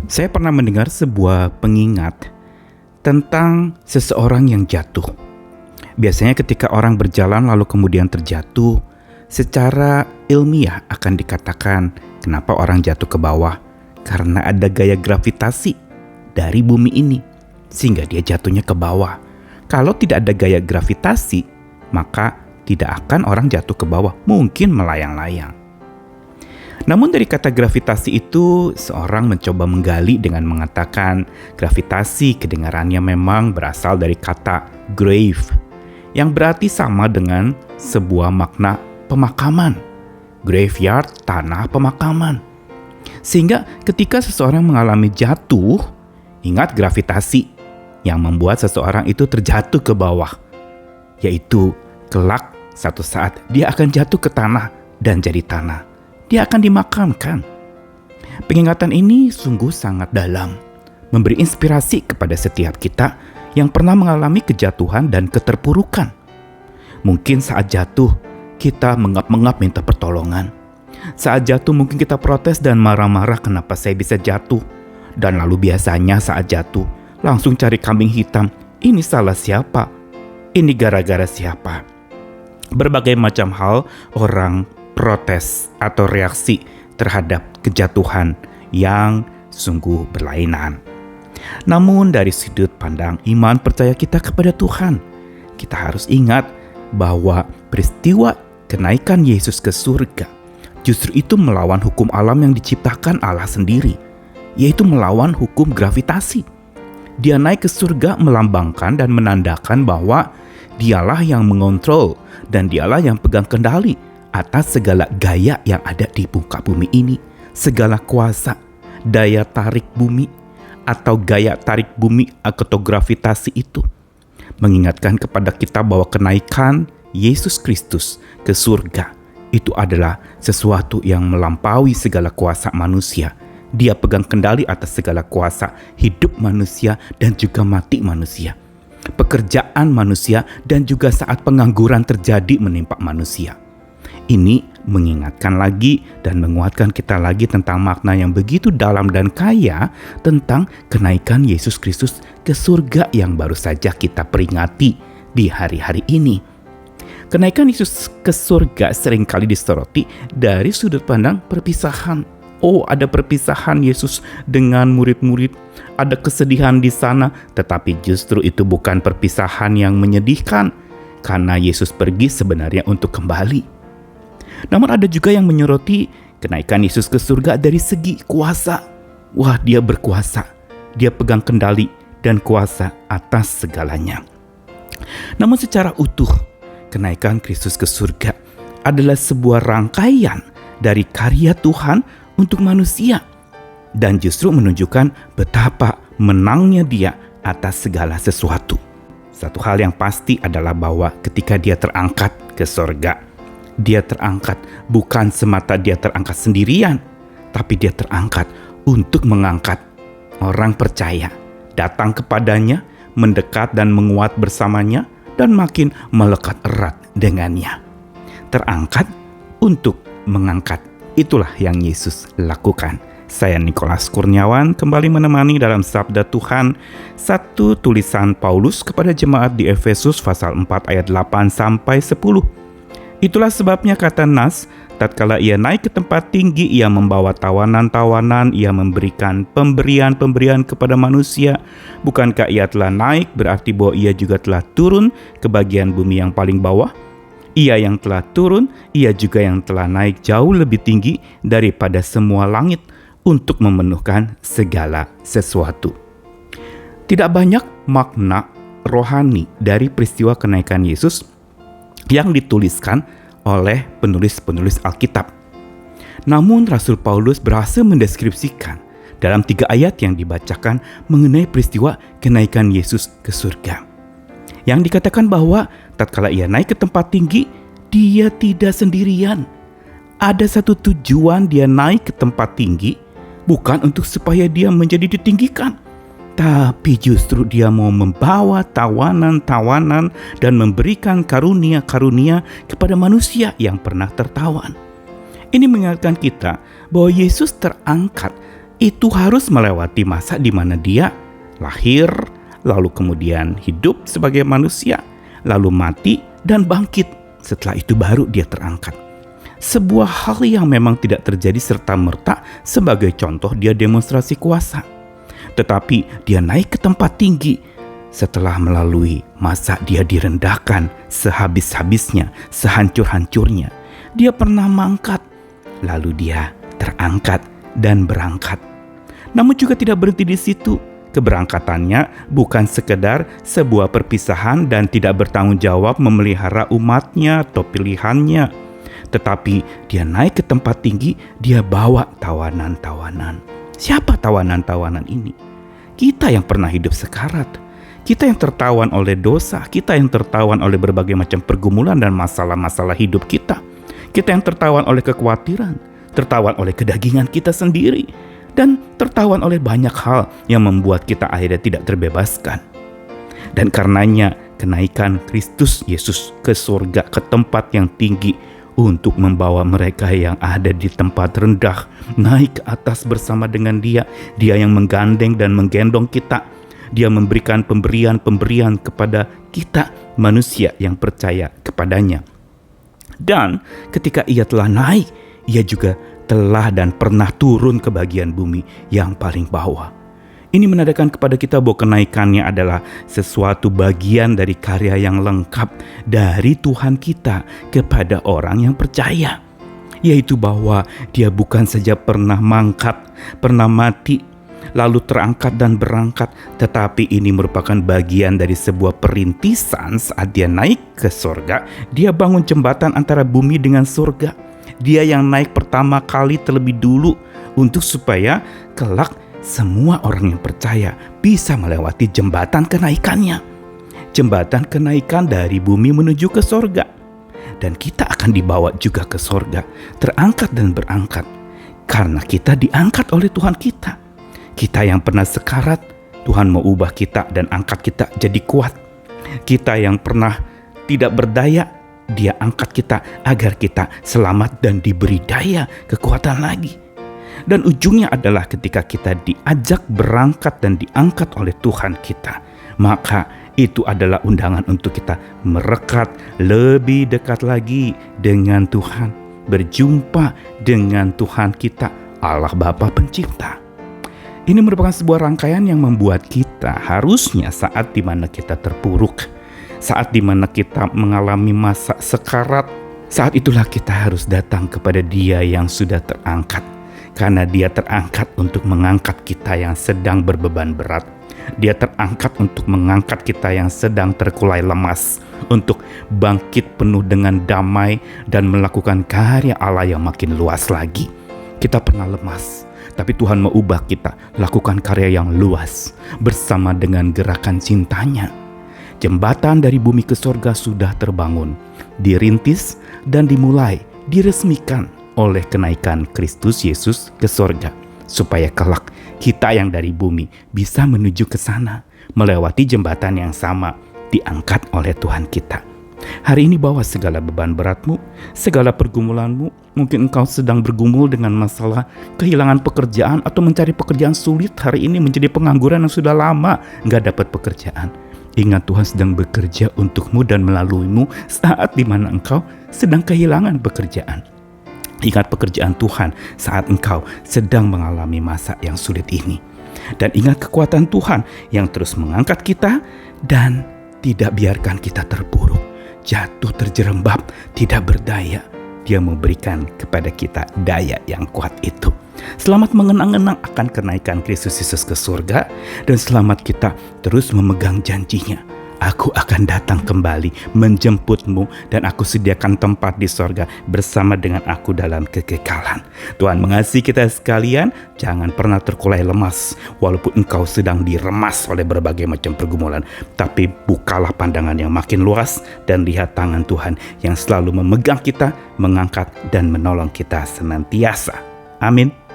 Saya pernah mendengar sebuah pengingat tentang seseorang yang jatuh. Biasanya ketika orang berjalan lalu kemudian terjatuh, secara ilmiah akan dikatakan kenapa orang jatuh ke bawah. Karena ada gaya gravitasi dari bumi ini, sehingga dia jatuhnya ke bawah. Kalau tidak ada gaya gravitasi, maka tidak akan orang jatuh ke bawah, mungkin melayang-layang. Namun dari kata gravitasi itu, seorang mencoba menggali dengan mengatakan gravitasi kedengarannya memang berasal dari kata grave, yang berarti sama dengan sebuah makna pemakaman. Graveyard, tanah pemakaman. Sehingga ketika seseorang mengalami jatuh, ingat gravitasi yang membuat seseorang itu terjatuh ke bawah, yaitu kelak satu saat dia akan jatuh ke tanah dan jadi tanah. Dia akan dimakamkan. Pengingatan ini sungguh sangat dalam, memberi inspirasi kepada setiap kita yang pernah mengalami kejatuhan dan keterpurukan. Mungkin saat jatuh, kita mengap-mengap minta pertolongan. Saat jatuh mungkin kita protes dan marah-marah kenapa saya bisa jatuh. Dan lalu biasanya saat jatuh, langsung cari kambing hitam. Ini salah siapa? Ini gara-gara siapa? Berbagai macam hal orang protes atau reaksi terhadap kejatuhan yang sungguh berlainan. Namun dari sudut pandang iman percaya kita kepada Tuhan, kita harus ingat bahwa peristiwa kenaikan Yesus ke surga justru itu melawan hukum alam yang diciptakan Allah sendiri, yaitu melawan hukum gravitasi. Dia naik ke surga melambangkan dan menandakan bahwa dialah yang mengontrol dan dialah yang pegang kendali atas segala gaya yang ada di muka bumi ini, segala kuasa, daya tarik bumi atau gaya tarik bumi atau gravitasi itu. Mengingatkan kepada kita bahwa kenaikan Yesus Kristus ke surga itu adalah sesuatu yang melampaui segala kuasa manusia. Dia pegang kendali atas segala kuasa hidup manusia dan juga mati manusia, pekerjaan manusia dan juga saat pengangguran terjadi menimpa manusia. Ini mengingatkan lagi dan menguatkan kita lagi tentang makna yang begitu dalam dan kaya tentang kenaikan Yesus Kristus ke surga yang baru saja kita peringati di hari-hari ini. Kenaikan Yesus ke surga seringkali disoroti dari sudut pandang perpisahan. Oh, ada perpisahan Yesus dengan murid-murid, ada kesedihan di sana, tetapi justru itu bukan perpisahan yang menyedihkan, karena Yesus pergi sebenarnya untuk kembali. Namun ada juga yang menyoroti kenaikan Yesus ke surga dari segi kuasa. Wah, dia berkuasa, dia pegang kendali dan kuasa atas segalanya. Namun secara utuh, kenaikan Kristus ke surga adalah sebuah rangkaian dari karya Tuhan untuk manusia, dan justru menunjukkan betapa menangnya dia atas segala sesuatu. Satu hal yang pasti adalah bahwa ketika dia terangkat ke surga, dia terangkat bukan semata dia terangkat sendirian, tapi dia terangkat untuk mengangkat orang percaya datang kepadanya, mendekat dan menguat bersamanya, dan makin melekat erat dengannya. Terangkat untuk mengangkat. Itulah yang Yesus lakukan. Saya Nikolas Kurniawan kembali menemani dalam Sabda Tuhan, satu tulisan Paulus kepada jemaat di Efesus pasal 4 ayat 8 sampai 10. Itulah sebabnya kata Nas, tatkala ia naik ke tempat tinggi, ia membawa tawanan-tawanan, ia memberikan pemberian-pemberian kepada manusia. Bukankah ia telah naik, berarti bahwa ia juga telah turun ke bagian bumi yang paling bawah? Ia yang telah turun, ia juga yang telah naik jauh lebih tinggi daripada semua langit untuk memenuhkan segala sesuatu. Tidak banyak makna rohani dari peristiwa kenaikan Yesus yang dituliskan oleh penulis-penulis Alkitab. Namun Rasul Paulus berhasil mendeskripsikan dalam 3 ayat yang dibacakan mengenai peristiwa kenaikan Yesus ke surga. Yang dikatakan bahwa tatkala ia naik ke tempat tinggi, dia tidak sendirian. Ada satu tujuan dia naik ke tempat tinggi, bukan untuk supaya dia menjadi ditinggikan, tapi justru dia mau membawa tawanan-tawanan dan memberikan karunia-karunia kepada manusia yang pernah tertawan. Ini mengingatkan kita bahwa Yesus terangkat itu harus melewati masa di mana dia lahir, lalu kemudian hidup sebagai manusia, lalu mati dan bangkit. Setelah itu baru dia terangkat. Sebuah hal yang memang tidak terjadi serta-merta. Sebagai contoh, dia demonstrasi kuasa. Tetapi dia naik ke tempat tinggi setelah melalui masa dia direndahkan sehabis-habisnya, sehancur-hancurnya. Dia pernah mangkat, lalu dia terangkat dan berangkat. Namun juga tidak berhenti di situ. Keberangkatannya bukan sekedar sebuah perpisahan dan tidak bertanggung jawab memelihara umatnya atau pilihannya. Tetapi dia naik ke tempat tinggi, dia bawa tawanan-tawanan. Siapa tawanan-tawanan ini? Kita yang pernah hidup sekarat. Kita yang tertawan oleh dosa. Kita yang tertawan oleh berbagai macam pergumulan dan masalah-masalah hidup kita. Kita yang tertawan oleh kekhawatiran, tertawan oleh kedagingan kita sendiri, dan tertawan oleh banyak hal yang membuat kita akhirnya tidak terbebaskan. Dan karenanya kenaikan Kristus Yesus ke surga, ke tempat yang tinggi, untuk membawa mereka yang ada di tempat rendah naik ke atas bersama dengan Dia. Dia yang menggandeng dan menggendong kita. Dia memberikan pemberian-pemberian kepada kita, manusia yang percaya kepadanya. Dan ketika Ia telah naik, Ia juga telah dan pernah turun ke bagian bumi yang paling bawah. Ini menandakan kepada kita bahwa kenaikannya adalah sesuatu bagian dari karya yang lengkap dari Tuhan kita kepada orang yang percaya. Yaitu bahwa Dia bukan saja pernah mangkat, pernah mati, lalu terangkat dan berangkat, tetapi ini merupakan bagian dari sebuah perintisan. Saat Dia naik ke surga, Dia bangun jembatan antara bumi dengan surga. Dia yang naik pertama kali terlebih dulu untuk supaya kelak semua orang yang percaya bisa melewati jembatan kenaikannya. Jembatan kenaikan dari bumi menuju ke sorga. Dan kita akan dibawa juga ke sorga, terangkat dan berangkat. Karena kita diangkat oleh Tuhan kita. Kita yang pernah sekarat, Tuhan mau ubah kita dan angkat kita jadi kuat. Kita yang pernah tidak berdaya, Dia angkat kita agar kita selamat dan diberi daya, kekuatan lagi. Dan ujungnya adalah ketika kita diajak berangkat dan diangkat oleh Tuhan kita, maka itu adalah undangan untuk kita merekat lebih dekat lagi dengan Tuhan, berjumpa dengan Tuhan kita, Allah Bapa Pencipta. Ini merupakan sebuah rangkaian yang membuat kita harusnya saat dimana kita terpuruk, saat dimana kita mengalami masa sekarat, saat itulah kita harus datang kepada Dia yang sudah terangkat. Karena Dia terangkat untuk mengangkat kita yang sedang berbeban berat. Dia terangkat untuk mengangkat kita yang sedang terkulai lemas, untuk bangkit penuh dengan damai dan melakukan karya Allah yang makin luas lagi. Kita pernah lemas, tapi Tuhan mau ubah kita lakukan karya yang luas bersama dengan gerakan cintanya. Jembatan dari bumi ke surga sudah terbangun, dirintis dan dimulai, diresmikan oleh kenaikan Kristus Yesus ke sorga, supaya kelak kita yang dari bumi bisa menuju ke sana, melewati jembatan yang sama, diangkat oleh Tuhan kita. Hari ini bawa segala beban beratmu, segala pergumulanmu. Mungkin engkau sedang bergumul dengan masalah kehilangan pekerjaan atau mencari pekerjaan sulit hari ini, menjadi pengangguran yang sudah lama gak dapat pekerjaan. Ingat, Tuhan sedang bekerja untukmu dan melaluimu saat dimana engkau sedang kehilangan pekerjaan. Ingat pekerjaan Tuhan saat engkau sedang mengalami masa yang sulit ini. Dan ingat kekuatan Tuhan yang terus mengangkat kita dan tidak biarkan kita terpuruk, jatuh terjerembab, tidak berdaya. Dia memberikan kepada kita daya yang kuat itu. Selamat mengenang-enang akan kenaikan Kristus Yesus ke surga, dan selamat kita terus memegang janjinya. Aku akan datang kembali menjemputmu, dan aku sediakan tempat di sorga bersama dengan aku dalam kekekalan. Tuhan mengasihi kita sekalian. Jangan pernah terkulai lemas walaupun engkau sedang diremas oleh berbagai macam pergumulan. Tapi bukalah pandangan yang makin luas dan lihat tangan Tuhan yang selalu memegang kita, mengangkat dan menolong kita senantiasa. Amin.